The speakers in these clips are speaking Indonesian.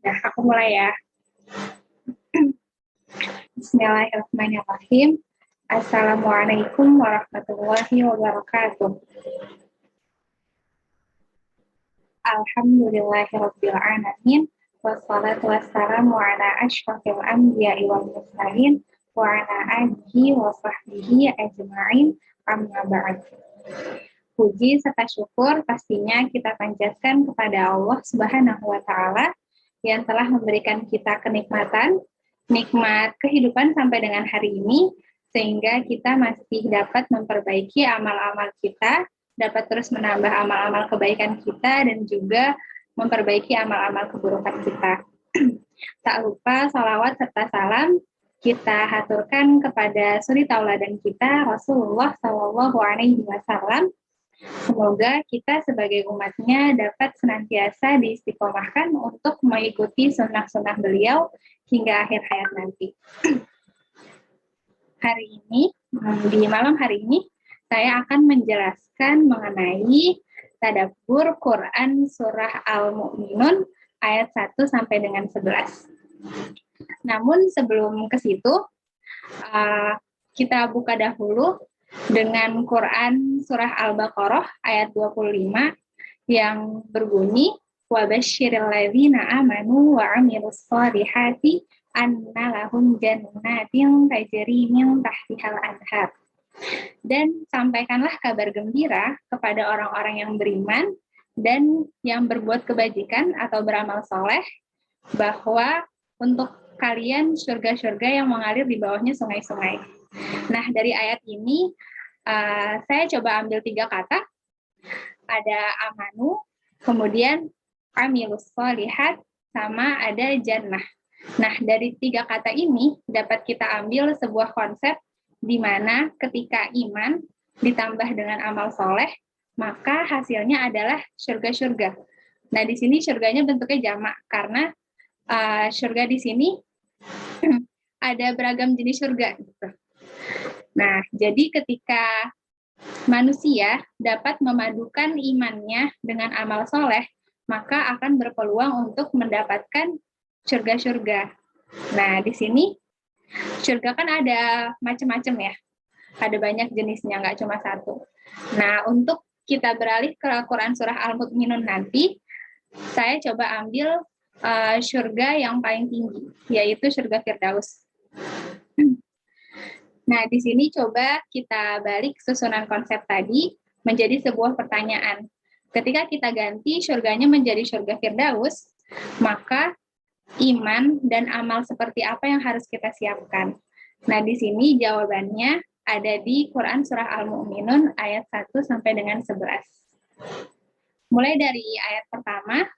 Nah, aku mulai ya. Bismillahirrahmanirrahim. Assalamualaikum warahmatullahi wabarakatuh. Alhamdulillahirabbil alamin. Wassalatu wassalamu ala asyrafil anbiya'i wal mursalin wa ala alihi wa sahbihi ajma'in. Amma ba'd. Puji serta syukur pastinya kita panjatkan kepada Allah Subhanahu wa taala yang telah memberikan kita kenikmatan, nikmat kehidupan sampai dengan hari ini, sehingga kita masih dapat memperbaiki amal-amal kita, dapat terus menambah amal-amal kebaikan kita, dan juga memperbaiki amal-amal keburukan kita. Tak lupa salawat serta salam kita haturkan kepada suri tauladan kita, Rasulullah SAW. Semoga kita sebagai umatnya dapat senantiasa diistiqomahkan untuk mengikuti sunnah-sunnah beliau hingga akhir hayat nanti. Hari ini, di malam hari ini, saya akan menjelaskan mengenai tadabbur Quran Surah Al-Mu'minun ayat 1 sampai dengan 11. Namun sebelum ke situ, kita buka dahulu dengan Quran Surah Al-Baqarah ayat 25 yang berbunyi wa basyiril ladzina amanu wa 'amilus shalihati anna lahum jannatin tajri min tahtihal anhar. Dan sampaikanlah kabar gembira kepada orang-orang yang beriman dan yang berbuat kebajikan atau beramal soleh bahwa untuk kalian surga-surga yang mengalir di bawahnya sungai-sungai. Nah, dari ayat ini saya coba ambil 3 kata. Ada amanu, kemudian amilus sholihat, sama ada jannah. Nah, dari 3 kata ini dapat kita ambil sebuah konsep di mana ketika iman ditambah dengan amal soleh, maka hasilnya adalah surga-surga. Nah, di sini surganya bentuknya jamak karena surga di sini ada beragam jenis surga. Gitu. Nah, jadi ketika manusia dapat memadukan imannya dengan amal soleh, maka akan berpeluang untuk mendapatkan surga-surga. Nah, di sini surga kan ada macam-macam ya. Ada banyak jenisnya, nggak cuma satu. Nah, untuk kita beralih ke Quran Surah Al-Mu'minun nanti, saya coba ambil surga yang paling tinggi, yaitu surga Firdaus. Nah, di sini coba kita balik susunan konsep tadi menjadi sebuah pertanyaan. Ketika kita ganti surganya menjadi surga Firdaus, maka iman dan amal seperti apa yang harus kita siapkan? Nah, di sini jawabannya ada di Quran Surah Al-Mu'minun ayat 1 sampai dengan 11. Mulai dari ayat pertama,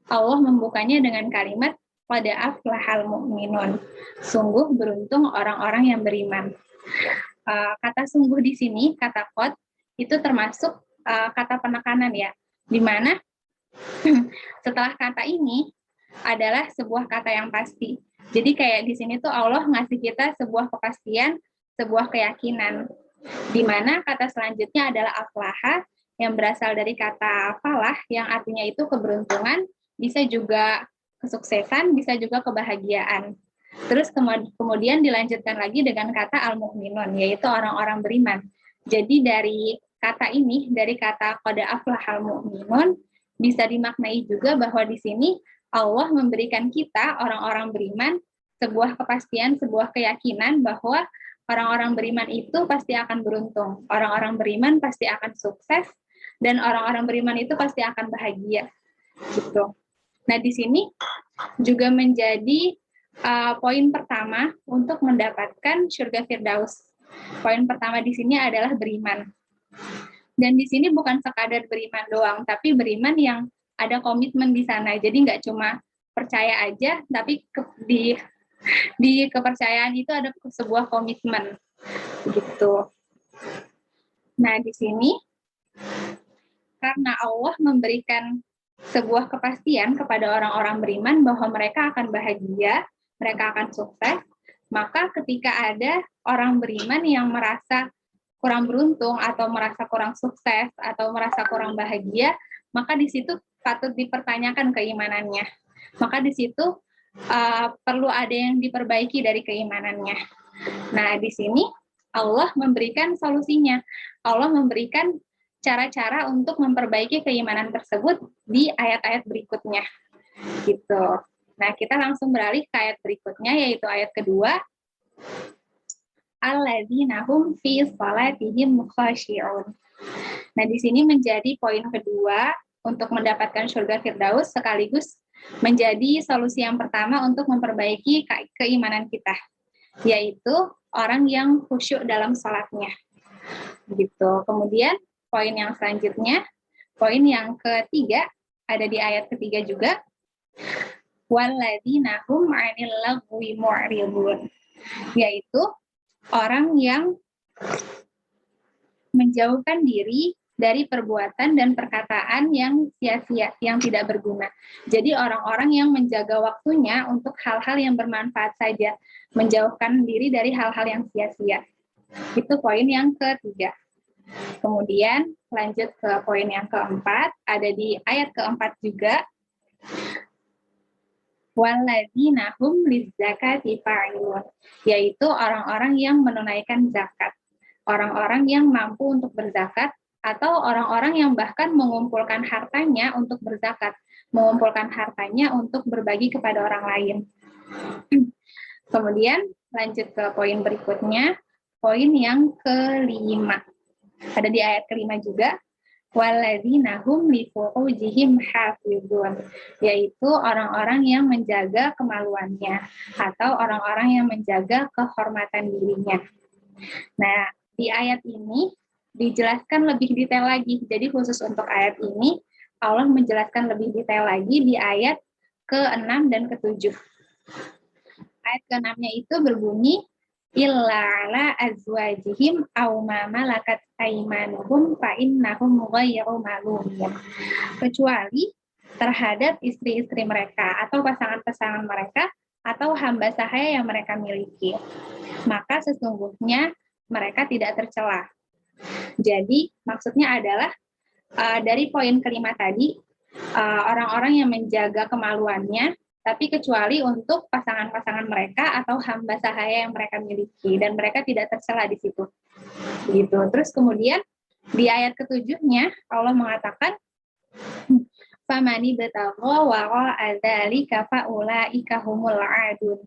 Allah membukanya dengan kalimat qad aflahal mu'minun. Sungguh beruntung orang-orang yang beriman. Kata sungguh di sini, kata qad, itu termasuk kata penekanan ya, di mana setelah kata ini adalah sebuah kata yang pasti. Jadi kayak di sini tuh Allah ngasih kita sebuah kepastian, sebuah keyakinan, di mana kata selanjutnya adalah aflaha, yang berasal dari kata falah, yang artinya itu keberuntungan, bisa juga kesuksesan, bisa juga kebahagiaan. Terus kemudian dilanjutkan lagi dengan kata al-mu'minun, yaitu orang-orang beriman. Jadi dari kata ini, dari kata qad aflahal mu'minun, bisa dimaknai juga bahwa di sini Allah memberikan kita, orang-orang beriman, sebuah kepastian, sebuah keyakinan bahwa orang-orang beriman itu pasti akan beruntung. Orang-orang beriman pasti akan sukses, dan orang-orang beriman itu pasti akan bahagia. Gitu. Nah, di sini juga menjadi poin pertama untuk mendapatkan surga Firdaus. Poin pertama di sini adalah beriman. Dan di sini bukan sekadar beriman doang, tapi beriman yang ada komitmen di sana. Jadi nggak cuma percaya aja, tapi di kepercayaan itu ada sebuah komitmen. Gitu. Nah, di sini karena Allah memberikan sebuah kepastian kepada orang-orang beriman bahwa mereka akan bahagia, mereka akan sukses, maka ketika ada orang beriman yang merasa kurang beruntung atau merasa kurang sukses atau merasa kurang bahagia, maka di situ patut dipertanyakan keimanannya. maka di situ perlu ada yang diperbaiki dari keimanannya. Nah, di sini Allah memberikan solusinya. Allah memberikan cara-cara untuk memperbaiki keimanan tersebut di ayat-ayat berikutnya. Gitu. Nah, kita langsung beralih ke ayat berikutnya, yaitu ayat kedua. Alladzina hum fi shalatihim khashi'un. Nah, di sini menjadi poin kedua untuk mendapatkan surga Firdaus, sekaligus menjadi solusi yang pertama untuk memperbaiki keimanan kita, yaitu orang yang khusyuk dalam salatnya. Gitu. Kemudian poin yang selanjutnya, poin yang ketiga, ada di ayat ketiga juga. Walladzina hum 'anil lagwi mu'ridun, yaitu orang yang menjauhkan diri dari perbuatan dan perkataan yang sia-sia, yang tidak berguna. Jadi orang-orang yang menjaga waktunya untuk hal-hal yang bermanfaat saja, menjauhkan diri dari hal-hal yang sia-sia. Itu poin yang ketiga. Kemudian lanjut ke poin yang keempat, ada di ayat keempat juga. Walladzina hum lizzakati fa'ilun, yaitu orang-orang yang menunaikan zakat. Orang-orang yang mampu untuk berzakat, atau orang-orang yang bahkan mengumpulkan hartanya untuk berzakat, mengumpulkan hartanya untuk berbagi kepada orang lain. Kemudian lanjut ke poin berikutnya, poin yang kelima. Ada di ayat kelima juga, walladzina hum li furujihim hafizun, yaitu orang-orang yang menjaga kemaluannya atau orang-orang yang menjaga kehormatan dirinya. Nah, di ayat ini dijelaskan lebih detail lagi. Jadi khusus untuk ayat ini, Allah menjelaskan lebih detail lagi di ayat ke-6 dan ke-7. Ayat ke-6-nya itu berbunyi, illa ala azwajihim aw ma malakat aymanuhum fa innahum ghairu malumin. Kecuali terhadap istri-istri mereka atau pasangan-pasangan mereka atau hamba sahaya yang mereka miliki. Maka sesungguhnya mereka tidak tercela. Jadi maksudnya adalah dari poin kelima tadi, orang-orang yang menjaga kemaluannya, tapi kecuali untuk pasangan-pasangan mereka atau hamba sahaya yang mereka miliki, dan mereka tidak tercela di situ. Gitu. Terus kemudian di ayat ketujuhnya Allah mengatakan, famani betagha wara'a dzalika faulaika humul 'adun.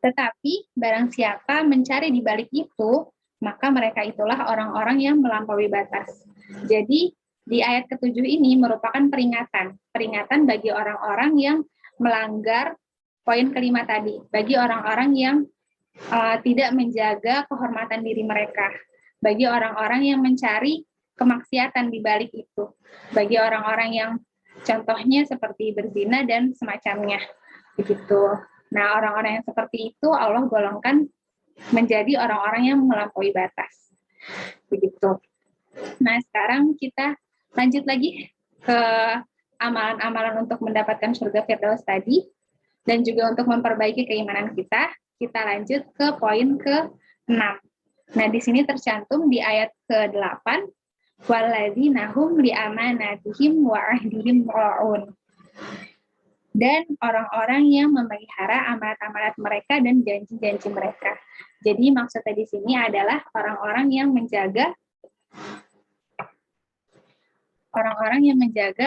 Tetapi barang siapa mencari di balik itu, maka mereka itulah orang-orang yang melampaui batas. Jadi di ayat ke-7 ini merupakan peringatan bagi orang-orang yang melanggar poin kelima tadi, bagi orang-orang yang tidak menjaga kehormatan diri mereka, bagi orang-orang yang mencari kemaksiatan di balik itu, bagi orang-orang yang contohnya seperti berzina dan semacamnya, begitu. Nah, orang-orang yang seperti itu Allah golongkan menjadi orang-orang yang melampaui batas. Begitu. Nah, sekarang kita lanjut lagi ke amalan-amalan untuk mendapatkan surga Firdaus tadi, dan juga untuk memperbaiki keimanan kita. Kita lanjut ke poin ke-6. Nah, di sini tercantum di ayat ke-8, walladzina hum li amanatihim wa ahdihim ra'un. Dan orang-orang yang memelihara amanat-amanat mereka dan janji-janji mereka. Jadi maksudnya di sini adalah orang-orang yang menjaga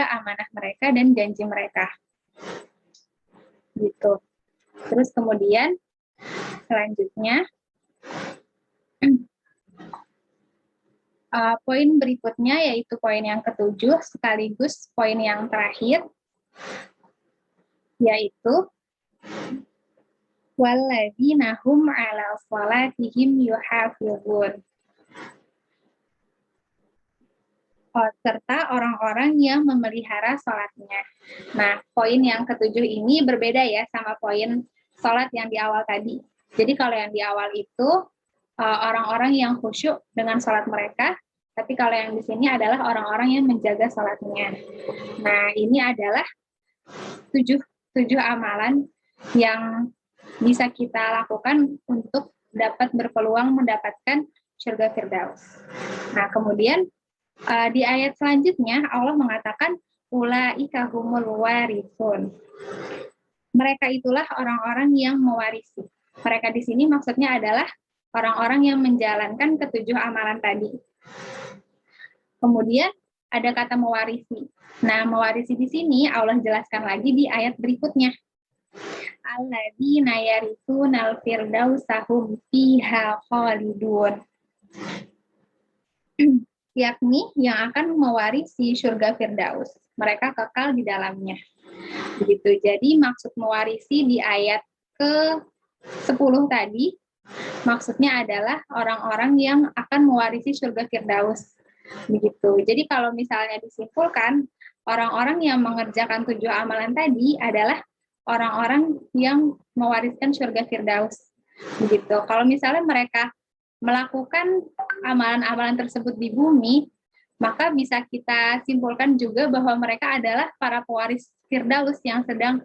amanah mereka dan janji mereka. Gitu. Terus kemudian selanjutnya poin berikutnya yaitu poin yang ke-7 sekaligus poin yang terakhir, yaitu walladzina hum 'ala shalatihim yuhafizun. Serta orang-orang yang memelihara sholatnya. Nah, poin yang ke-7 ini berbeda ya sama poin sholat yang di awal tadi. Jadi kalau yang di awal itu orang-orang yang khusyuk dengan sholat mereka, tapi kalau yang di sini adalah orang-orang yang menjaga sholatnya. Nah, ini adalah 7 amalan yang bisa kita lakukan untuk dapat berpeluang mendapatkan surga Firdaus. Nah, kemudian di ayat selanjutnya Allah mengatakan ulaika humul warithun. Mereka itulah orang-orang yang mewarisi. Mereka di sini maksudnya adalah orang-orang yang menjalankan ketujuh amalan tadi. Kemudian ada kata mewarisi. Nah, mewarisi di sini Allah jelaskan lagi di ayat berikutnya. Alladzina yarithunal firdausa hum fiha khalidun. Yakni yang akan mewarisi surga Firdaus. Mereka kekal di dalamnya. Begitu. Jadi maksud mewarisi di ayat ke-10 tadi, maksudnya adalah orang-orang yang akan mewarisi surga Firdaus. Begitu. Jadi kalau misalnya disimpulkan, orang-orang yang mengerjakan 7 amalan tadi adalah orang-orang yang mewariskan surga Firdaus. Begitu. Kalau misalnya mereka melakukan amalan-amalan tersebut di bumi, maka bisa kita simpulkan juga bahwa mereka adalah para pewaris Firdaus yang sedang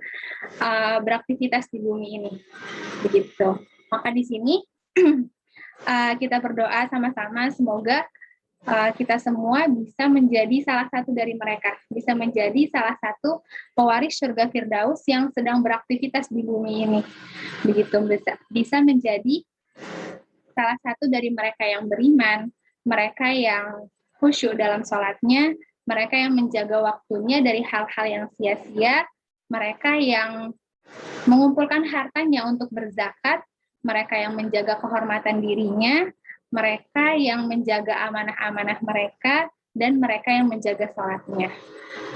beraktivitas di bumi ini. Begitu. Maka di sini kita berdoa sama-sama semoga kita semua bisa menjadi salah satu dari mereka, bisa menjadi salah satu pewaris surga Firdaus yang sedang beraktivitas di bumi ini. Begitu, bisa menjadi salah satu dari mereka yang beriman, mereka yang khusyuk dalam sholatnya, mereka yang menjaga waktunya dari hal-hal yang sia-sia, mereka yang mengumpulkan hartanya untuk berzakat, mereka yang menjaga kehormatan dirinya, mereka yang menjaga amanah-amanah mereka, dan mereka yang menjaga sholatnya.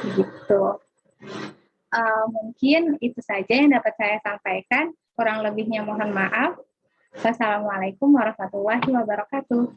Begitu. Mungkin itu saja yang dapat saya sampaikan. Kurang lebihnya mohon maaf. Wassalamualaikum warahmatullahi wabarakatuh.